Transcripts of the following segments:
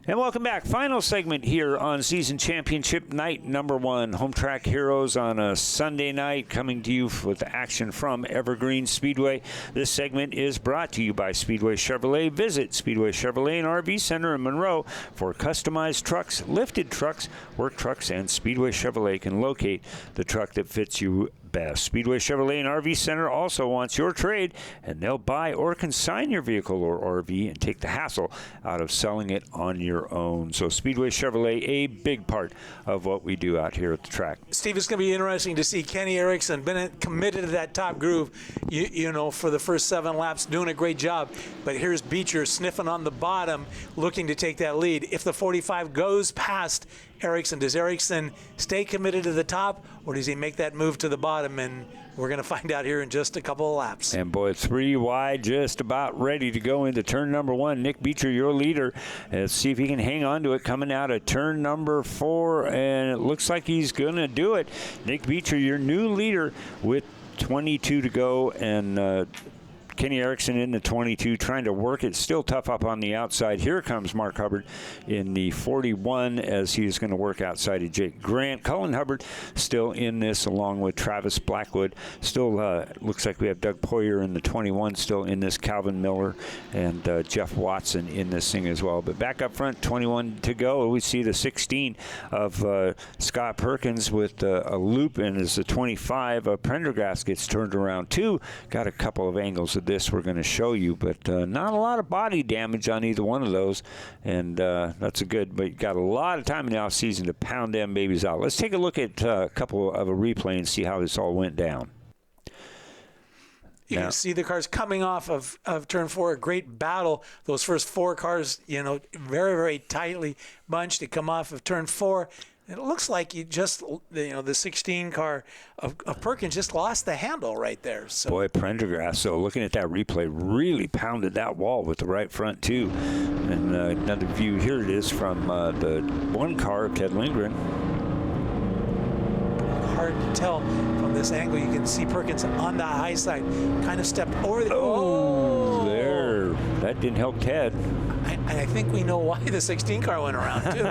And welcome back. Final segment here on season championship night number 1. Home Track Heroes on a Sunday night, coming to you with action from Evergreen Speedway. This segment is brought to you by Speedway Chevrolet. Visit Speedway Chevrolet and RV Center in Monroe for customized trucks, lifted trucks, work trucks, and Speedway Chevrolet can locate the truck that fits you best. Speedway Chevrolet and RV Center also wants your trade, and they'll buy or consign your vehicle or RV and take the hassle out of selling it on your own. So Speedway Chevrolet, a big part of what we do out here at the track. Steve, it's going to be interesting to see Kenny Erickson been committed to that top groove, you know, for the first 7 laps, doing a great job. But here's Beecher sniffing on the bottom, looking to take that lead. If the 45 goes past Erickson, does Erickson stay committed to the top, or does he make that move to the bottom? And we're going to find out here in just a couple of laps. And boy, 3 wide, just about ready to go into turn number 1. Nick Beecher, your leader. Let's see if he can hang on to it coming out of turn number 4, and it looks like he's going to do it. Nick Beecher, your new leader with 22 to go, and Kenny Erickson in the 22 trying to work it. Still tough up on the outside. Here comes Mark Hubbard in the 41 as he is going to work outside of Jake Grant. Cullen Hubbard still in this along with Travis Blackwood. Still looks like we have Doug Poyer in the 21 still in this. Calvin Miller and Jeff Watson in this thing as well. But back up front, 21 to go. We see the 16 of Scott Perkins with a loop, and as the 25 Prendergast gets turned around too. Got a couple of angles of this we're going to show you, but not a lot of body damage on either one of those, and that's a good, but you got a lot of time in the off season to pound them babies out. Let's take a look at a couple of a replay and see how this all went down. You can see the cars coming off of turn 4, a great battle. Those first 4 cars, you know, very, very tightly bunched to come off of turn 4. It looks like you just, you know, the 16 car of Perkins just lost the handle right there. So. Boy, Prendergast, so looking at that replay, really pounded that wall with the right front, too. And another view here it is from the 1 car of Ted Lindgren. Hard to tell from this angle. You can see Perkins on the high side, kind of stepped over the... Oh, there. That didn't help Ted. And I think we know why the 16 car went around, too.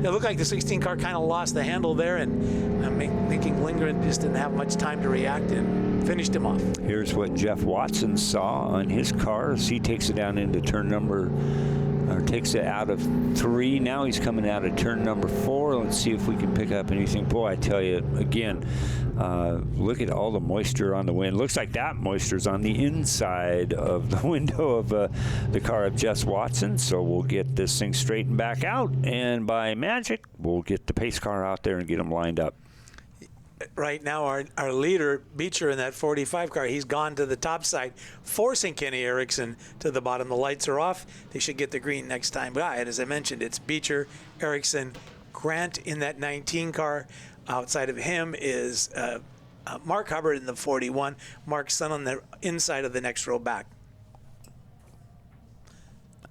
It looked like the 16 car kind of lost the handle there, and I'm thinking Lindgren just didn't have much time to react and finished him off. Here's what Jeff Watson saw on his car as he takes it down into turn number, or takes it out of 3. Now he's coming out of turn number 4. Let's see if we can pick up anything. Boy, I tell you, again, look at all the moisture on the wind. Looks like that moisture's on the inside of the window of the car of Jess Watson. So we'll get this thing straightened back out, and by magic, we'll get the pace car out there and get them lined up. Right now, our leader, Beecher, in that 45 car, he's gone to the top side, forcing Kenny Erickson to the bottom. The lights are off. They should get the green next time. But as I mentioned, it's Beecher, Erickson, Grant in that 19 car. Outside of him is Mark Hubbard in the 41. Mark's son on the inside of the next row back.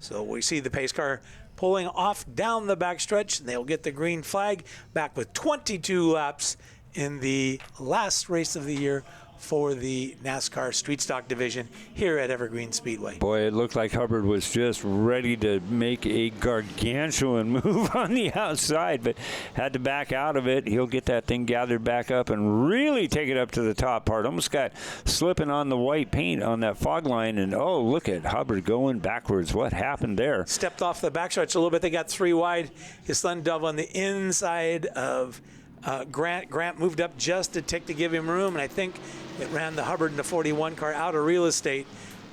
So we see the pace car pulling off down the backstretch, and they'll get the green flag back with 22 laps in the last race of the year for the NASCAR Street Stock Division here at Evergreen Speedway. Boy, it looked like Hubbard was just ready to make a gargantuan move on the outside, but had to back out of it. He'll get that thing gathered back up and really take it up to the top part. Almost got slipping on the white paint on that fog line, and oh, look at Hubbard going backwards. What happened there? Stepped off the backstretch a little bit. They got 3 wide. His son Dove on the inside of Grant moved up just a tick to give him room, and I think it ran the Hubbard in the 41 car out of real estate.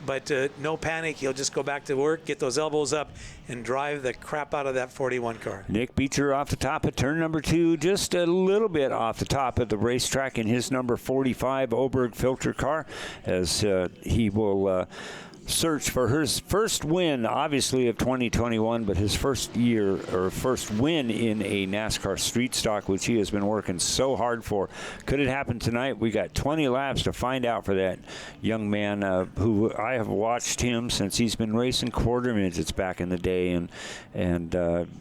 But no panic. He'll just go back to work, get those elbows up, and drive the crap out of that 41 car. Nick Beecher off the top of turn number 2, just a little bit off the top of the racetrack in his number 45 Oberg filter car, as he will search for his first win, obviously, of 2021, but his first year or first win in a NASCAR street stock, which he has been working so hard for. Could it happen tonight? We got 20 laps to find out for that young man who I have watched him since he's been racing quarter midgets back in the day, and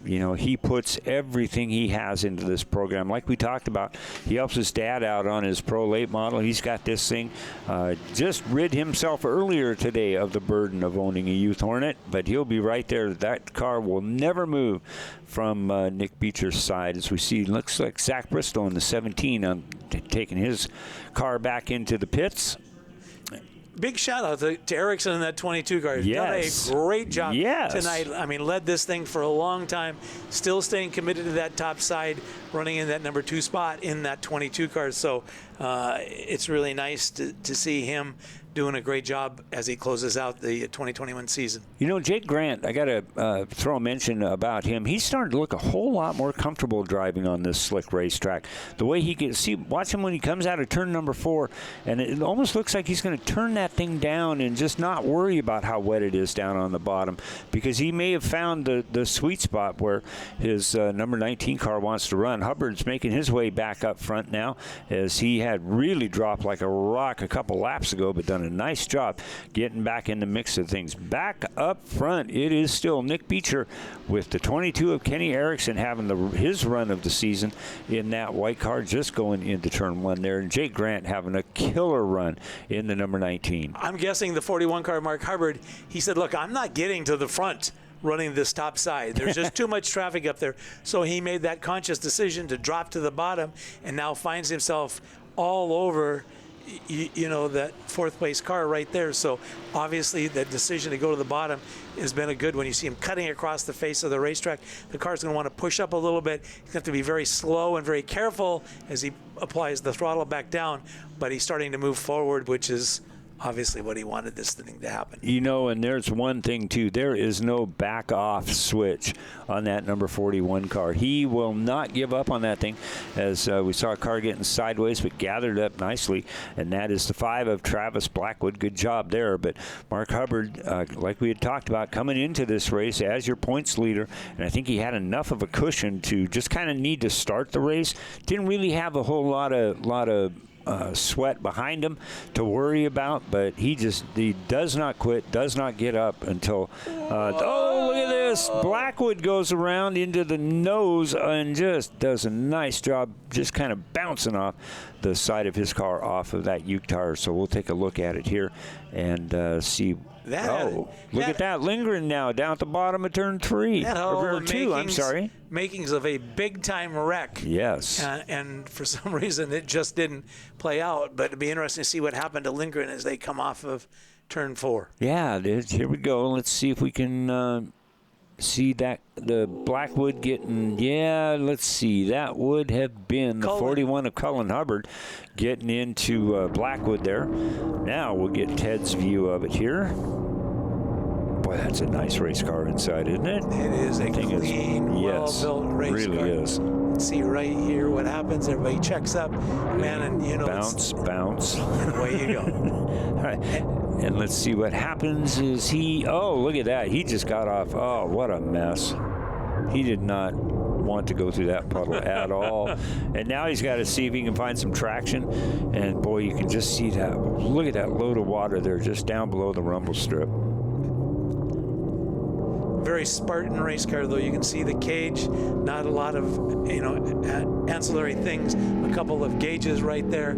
you know, he puts everything he has into this program. Like we talked about, he helps his dad out on his Pro Late model. He's got this thing, just rid himself earlier today of the burden of owning a Youth Hornet, but he'll be right there. That car will never move from Nick Beecher's side. As we see, looks like Zach Bristol in the 17 taking his car back into the pits. Big shout out to Erickson in that 22 car. Yes. Done a great job Yes. tonight. I mean, led this thing for a long time, still staying committed to that top side, running in that number 2 spot in that 22 car. So it's really nice to see him doing a great job as he closes out the 2021 season. You know, Jake Grant, I got to throw a mention about him. He's starting to look a whole lot more comfortable driving on this slick racetrack. The way he gets, watch him when he comes out of turn number 4, and it almost looks like he's going to turn that thing down and just not worry about how wet it is down on the bottom, because he may have found the sweet spot where his number 19 car wants to run. Hubbard's making his way back up front now, as he had really dropped like a rock a couple laps ago, but done a nice job getting back in the mix of things. Back up front, it is still Nick Beecher with the 22 of Kenny Erickson having his run of the season in that white car, just going into turn 1 there, and Jake Grant having a killer run in the number 19. I'm guessing the 41 car, Mark Hubbard, he said, look, I'm not getting to the front running this top side. There's just too much traffic up there. So he made that conscious decision to drop to the bottom, and now finds himself all over that 4th place car right there. So obviously that decision to go to the bottom has been a good one. You see him cutting across the face of the racetrack. The car's going to want to push up a little bit. He's going to have to be very slow and very careful as he applies the throttle back down, but he's starting to move forward, which is obviously what he wanted this thing to happen. You know, and there's one thing, too. There is no back-off switch on that number 41 car. He will not give up on that thing, as we saw a car getting sideways but gathered up nicely, and that is the 5 of Travis Blackwood. Good job there. But Mark Hubbard, like we had talked about, coming into this race as your points leader, and I think he had enough of a cushion to just kind of need to start the race. Didn't really have a whole lot of sweat behind him to worry about, but he does not quit, does not get up until oh, look at this. Blackwood goes around into the nose and just does a nice job just kind of bouncing off the side of his car off of that Uke tire. So we'll take a look at it here and see. Look at that. Lindgren now down at the bottom of turn 3. Or 2, I'm sorry. Makings of a big-time wreck. Yes. And for some reason, it just didn't play out. But it'd be interesting to see what happened to Lindgren as they come off of turn 4. Yeah, here we go. Let's see if we can see that the Blackwood getting, let's see. That would have been the 41 of Cullen Hubbard getting into Blackwood there. Now we'll get Ted's view of it here. Boy, that's a nice race car inside, isn't it? It is a clean, well-built race car. It really is. See right here what happens. Everybody checks up, man, and bounce, and away you go. All right, and let's see what happens. Is he? Oh, look at that! He just got off. Oh, what a mess! He did not want to go through that puddle at all, and now he's got to see if he can find some traction. And boy, you can just see that. Look at that load of water there, just down below the rumble strip. Very Spartan race car, though. You can see the cage, not a lot of ancillary things, a couple of gauges right there,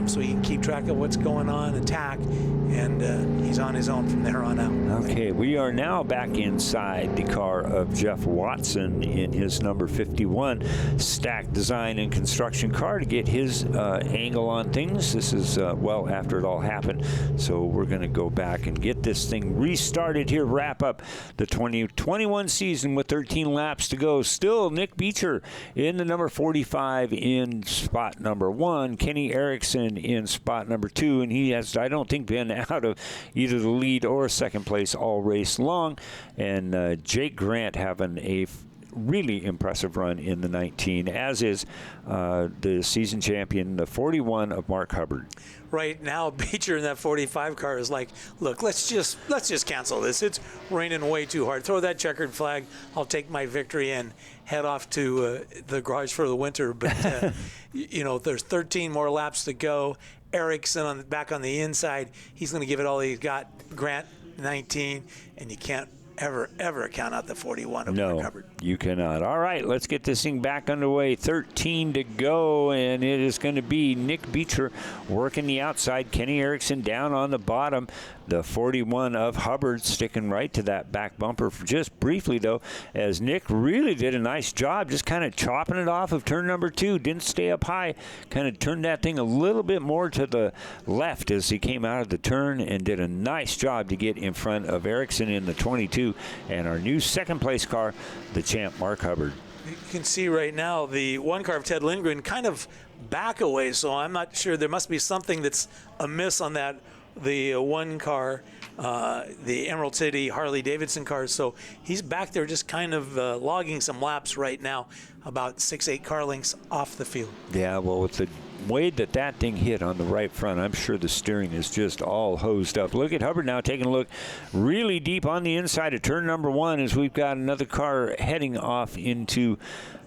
so he can keep track of what's going on, attack, and he's on his own from there on out. Okay, we are now back inside the car of Jeff Watson in his number 51 stack design and construction car to get his angle on things. This is well after it all happened, so we're going to go back and get this thing restarted here, wrap up the 2021 season with 13 laps to go. Still Nick Beecher in the number 45 in spot number 1, Kenny Erickson in spot number 2, and he has, I don't think, been out of either the lead or second place all race long. And Jake Grant having a really impressive run in the 19, as is the season champion, the 41 of Mark Hubbard. Right now, Beecher in that 45 car is like, look, let's just cancel this. It's raining way too hard. Throw that checkered flag. I'll take my victory and head off to the garage for the winter. But there's 13 more laps to go. Erickson back on the inside. He's going to give it all he's got. Grant 19, and you can't ever count out the 41 of Mark Hubbard. You cannot. All right, let's get this thing back underway. 13 to go, and it is going to be Nick Beecher working the outside. Kenny Erickson down on the bottom. The 41 of Hubbard sticking right to that back bumper for just briefly, though, as Nick really did a nice job just kind of chopping it off of turn number 2. Didn't stay up high. Kind of turned that thing a little bit more to the left as he came out of the turn and did a nice job to get in front of Erickson in the 22 and our new second-place car, the champ Mark Hubbard. You can see right now the one car of Ted Lindgren kind of back away, so I'm not sure. There must be something that's amiss on that. The one car, the Emerald City Harley-Davidson car. So he's back there just kind of logging some laps right now, about 6-8 car lengths off the field. Yeah, well, with the way that thing hit on the right front, I'm sure the steering is just all hosed up. Look at Hubbard now taking a look really deep on the inside of turn number 1 as we've got another car heading off into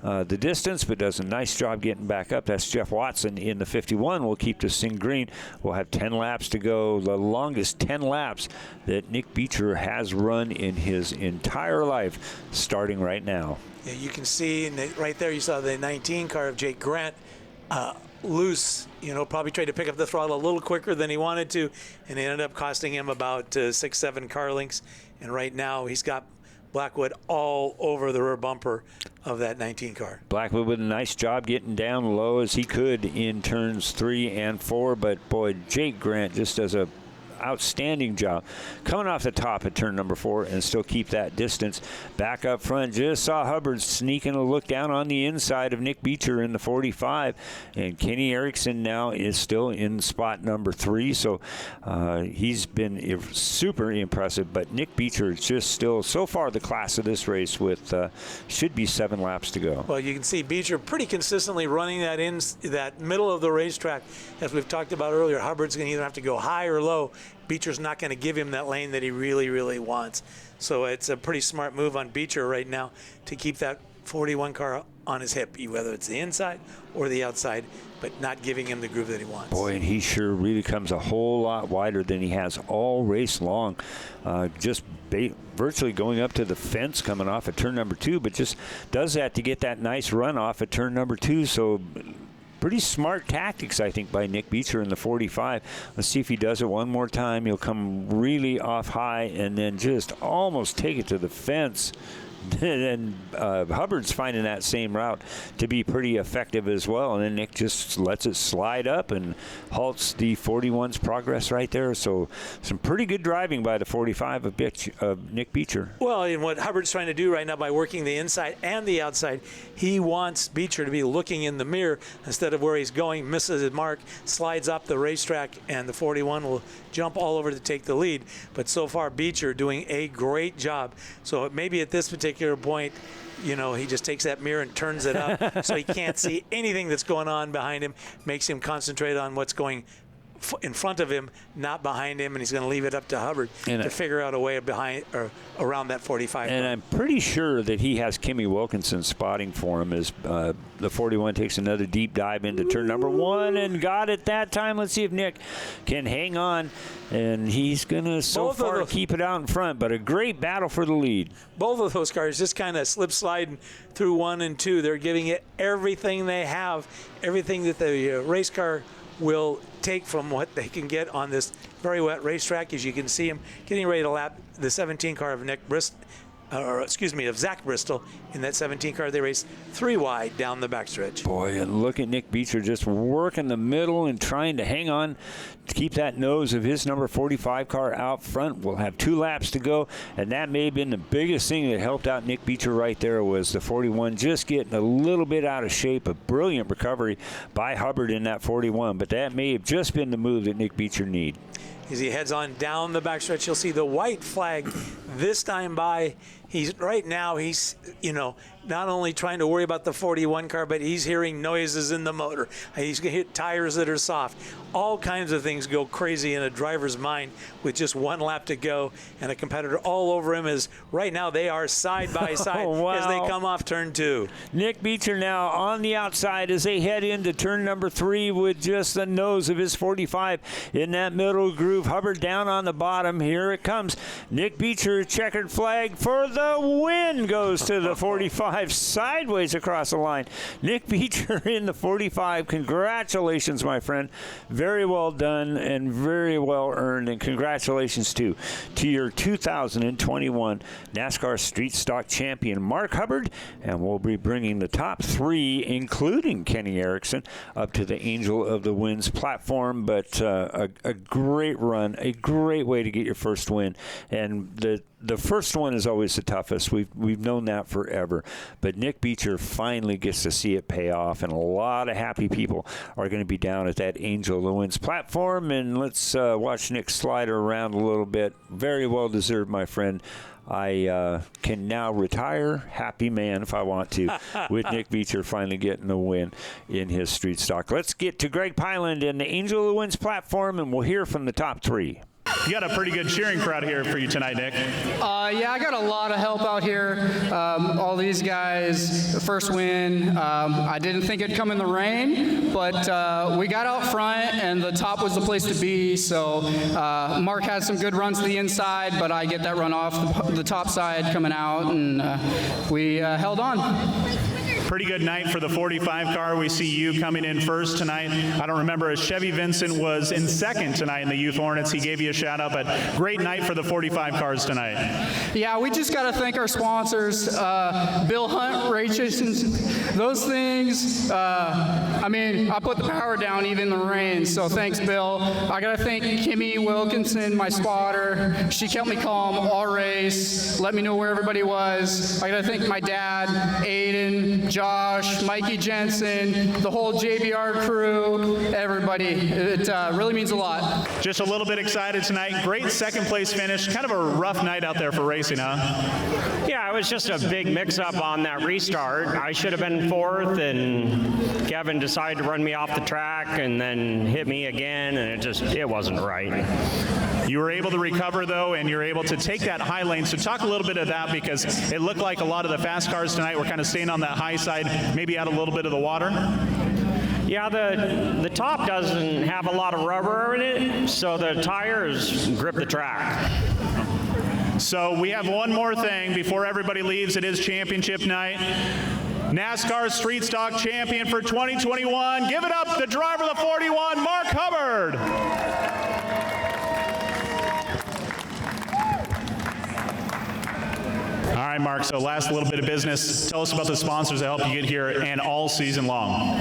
the distance, but does a nice job getting back up. That's Jeff Watson in the 51. We'll keep this thing green. We'll have 10 laps to go, the longest 10 laps that Nick Beecher has run in his entire life, starting right now. Yeah, you can see right there, you saw the 19 car of Jake Grant loose, probably tried to pick up the throttle a little quicker than he wanted to, and it ended up costing him about 6-7 car lengths. And right now he's got Blackwood all over the rear bumper of that 19 car. Blackwood with a nice job getting down low as he could in turns 3 and 4, but boy, Jake Grant just does a outstanding job coming off the top at turn number 4 and still keep that distance. Back up front, just saw Hubbard sneaking a look down on the inside of Nick Beecher in the 45, and Kenny Erickson now is still in spot number 3, so he's been super impressive, but Nick Beecher is just still so far the class of this race with should be 7 laps to go. Well, you can see Beecher pretty consistently running that middle of the racetrack. As we've talked about earlier, Hubbard's going to either have to go high or low. Beecher's not going to give him that lane that he really, really wants. So it's a pretty smart move on Beecher right now to keep that 41 car on his hip, whether it's the inside or the outside, but not giving him the groove that he wants. Boy, and he sure really comes a whole lot wider than he has all race long. Just virtually going up to the fence coming off at turn number 2, but just does that to get that nice run off at turn number 2. So pretty smart tactics, I think, by Nick Beecher in the 45. Let's see if he does it one more time. He'll come really off high and then just almost take it to the fence. And Hubbard's finding that same route to be pretty effective as well. And then Nick just lets it slide up and halts the 41's progress right there. So some pretty good driving by the 45 of Nick Beecher. Well, and what Hubbard's trying to do right now by working the inside and the outside, he wants Beecher to be looking in the mirror instead of where he's going, misses his mark, slides up the racetrack, and the 41 will jump all over to take the lead. But so far, Beecher doing a great job. So maybe at this particular point, he just takes that mirror and turns it up so he can't see anything that's going on behind him, makes him concentrate on what's going in front of him, not behind him, and he's going to leave it up to Hubbard to figure out a way behind or around that 45. And I'm pretty sure that he has Kimmy Wilkinson spotting for him as the 41 takes another deep dive into turn number 1 and got it that time. Let's see if Nick can hang on, and he's going to so far keep it out in front, but a great battle for the lead. Both of those cars just kind of slip sliding through 1 and 2. They're giving it everything they have, everything that the race car will take from what they can get on this very wet racetrack. As you can see him getting ready to lap the 17 car of of Zach Bristol in that 17 car. They raced 3 wide down the backstretch. Boy, and look at Nick Beecher just working the middle and trying to hang on to keep that nose of his number 45 car out front. We'll have 2 laps to go, and that may have been the biggest thing that helped out Nick Beecher right there was the 41 just getting a little bit out of shape. A brilliant recovery by Hubbard in that 41, but that may have just been the move that Nick Beecher needed. As he heads on down the backstretch, you'll see the white flag this time by. He's not only trying to worry about the 41 car, but he's hearing noises in the motor. He's going to hit tires that are soft. All kinds of things go crazy in a driver's mind with just 1 lap to go and a competitor all over him. As right now they are side by side as they come off turn 2. Nick Beecher now on the outside as they head into turn number 3 with just the nose of his 45 in that middle groove. Hubbard down on the bottom. Here it comes. Nick Beecher, checkered flag for the the win goes to the 45 sideways across the line. Nick Beecher in the 45. Congratulations, my friend. Very well done and very well earned. And congratulations, too, to your 2021 NASCAR Street Stock champion, Mark Hubbard. And we'll be bringing the top 3, including Kenny Erickson, up to the Angel of the Winds platform. But a great run, a great way to get your first win. And the first one is always the toughest. We've known that forever. But Nick Beecher finally gets to see it pay off, and a lot of happy people are going to be down at that Angel of the Winds platform. And let's watch Nick slide around a little bit. Very well deserved, my friend. I can now retire, happy man if I want to, with Nick Beecher finally getting the win in his street stock. Let's get to Greg Pyland and the Angel of the Winds platform, and we'll hear from the top 3. You got a pretty good cheering crowd here for you tonight, Nick. Yeah, I got a lot of help out here. All these guys, first win. I didn't think it'd come in the rain, but we got out front, and the top was the place to be. So Mark had some good runs to the inside, but I get that run off the top side coming out, and we held on. Pretty good night for the 45 car. We see you coming in first tonight. I don't remember if Chevy Vincent was in second tonight in the Youth Hornets. He gave you a shout out, but great night for the 45 cars tonight. Yeah, we just got to thank our sponsors, Bill Hunt, Ray Chisholm, those things. I mean, I put the power down even in the rain, so thanks, Bill. I got to thank Kimmy Wilkinson, my spotter. She kept me calm all race, let me know where everybody was. I got to thank my dad, Aiden, Josh, Mikey Jensen, the whole JBR crew, everybody. It really means a lot. Just a little bit excited tonight. Great second place finish. Kind of a rough night out there for racing, huh? Yeah, it was just a big mix-up on that restart. I should have been fourth, and Kevin decided to run me off the track and then hit me again, and it wasn't right. You were able to recover, though, and you're able to take that high lane. So talk a little bit of that, because it looked like a lot of the fast cars tonight were kind of staying on that high side, maybe out a little bit of the water. Yeah, the top doesn't have a lot of rubber in it, so the tires grip the track. So we have one more thing before everybody leaves. It is championship night. NASCAR Street Stock champion for 2021. Give it up, the driver of the 41, Mark Hubbard. All right, Mark, so last little bit of business. Tell us about the sponsors that help you get here and all season long.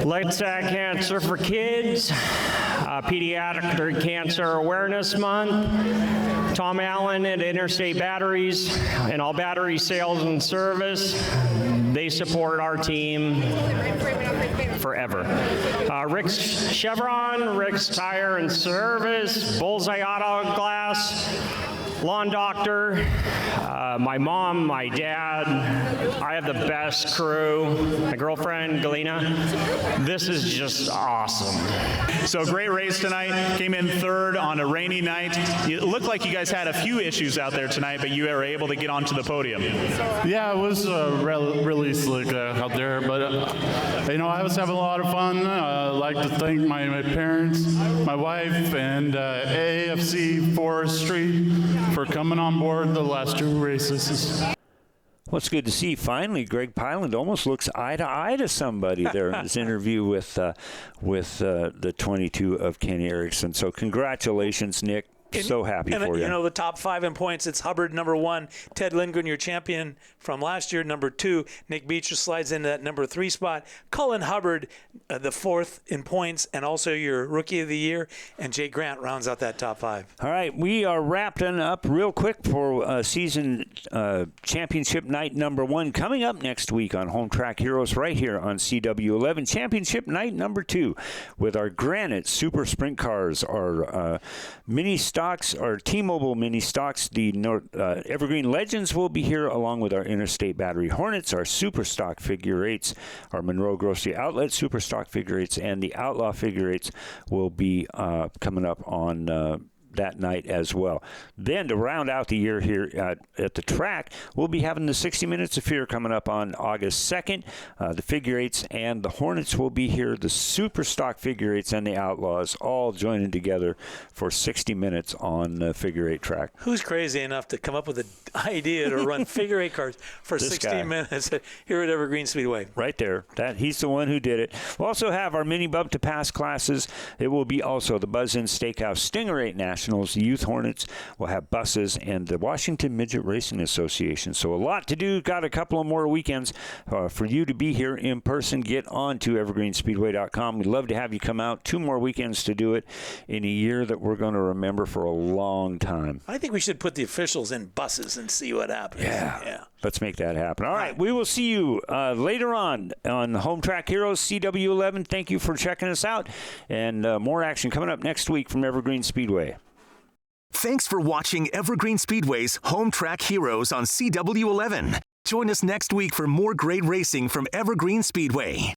Let's Cancer for Kids, Pediatric Cancer Awareness Month, Tom Allen at Interstate Batteries, and all battery sales and service. They support our team forever. Rick's Chevron, Rick's Tire and Service, Bullseye Auto Glass, Lawn Doctor, my mom, my dad. I have the best crew. My girlfriend, Galena. This is just awesome. So great race tonight. Came in third on a rainy night. It looked like you guys had a few issues out there tonight, but you were able to get onto the podium. Yeah, it was really slick out there, but I was having a lot of fun. I'd like to thank my parents, my wife, and AFC Forestry for coming on board the last 2 races. Well, it's good to see. Finally, Greg Pyland almost looks eye to eye to somebody there in his interview with the 22 of Kenny Erickson. So congratulations, Nick. So happy for you. You know, the top 5 in points, it's Hubbard, number 1. Ted Lindgren, your champion from last year, number 2. Nick Beecher slides into that number 3 spot. Cullen Hubbard, the 4th in points, and also your Rookie of the Year. And Jay Grant rounds out that top 5. All right, we are wrapping up real quick for season championship night number 1 coming up next week on Home Track Heroes right here on CW11. Championship night number 2 with our Granite Super Sprint cars, our mini stocks, our T-Mobile mini stocks. The Evergreen Legends will be here along with our Interstate Battery Hornets, our Super Stock Figure 8s, our Monroe Grocery Outlet Super Stock Figure 8s, and the Outlaw Figure 8s will be coming up on that night as well. Then to round out the year here at the track, we'll be having the 60 Minutes of Fear coming up on August 2nd. The Figure Eights and the Hornets will be here. The Super Stock Figure Eights and the Outlaws all joining together for 60 minutes on the Figure Eight track. Who's crazy enough to come up with an idea to run figure eight cars for This 60 guy. minutes here at Evergreen Speedway? Right there. He's the one who did it. We'll also have our mini bump to pass classes. It will be also the Buzz Inn Steakhouse Stinger 8 Nationals, the Youth Hornets. We'll have buses and the Washington Midget Racing Association. So a lot to do. Got a couple of more weekends for you to be here in person. Get on to evergreenspeedway.com. We'd love to have you come out. 2 more weekends to do it in a year that we're going to remember for a long time. I think we should put the officials in buses and see what happens. Yeah. Let's make that happen. All right, we will see you later on Home Track Heroes CW11. Thank you for checking us out. And more action coming up next week from Evergreen Speedway. Thanks for watching Evergreen Speedway's Home Track Heroes on CW11. Join us next week for more great racing from Evergreen Speedway.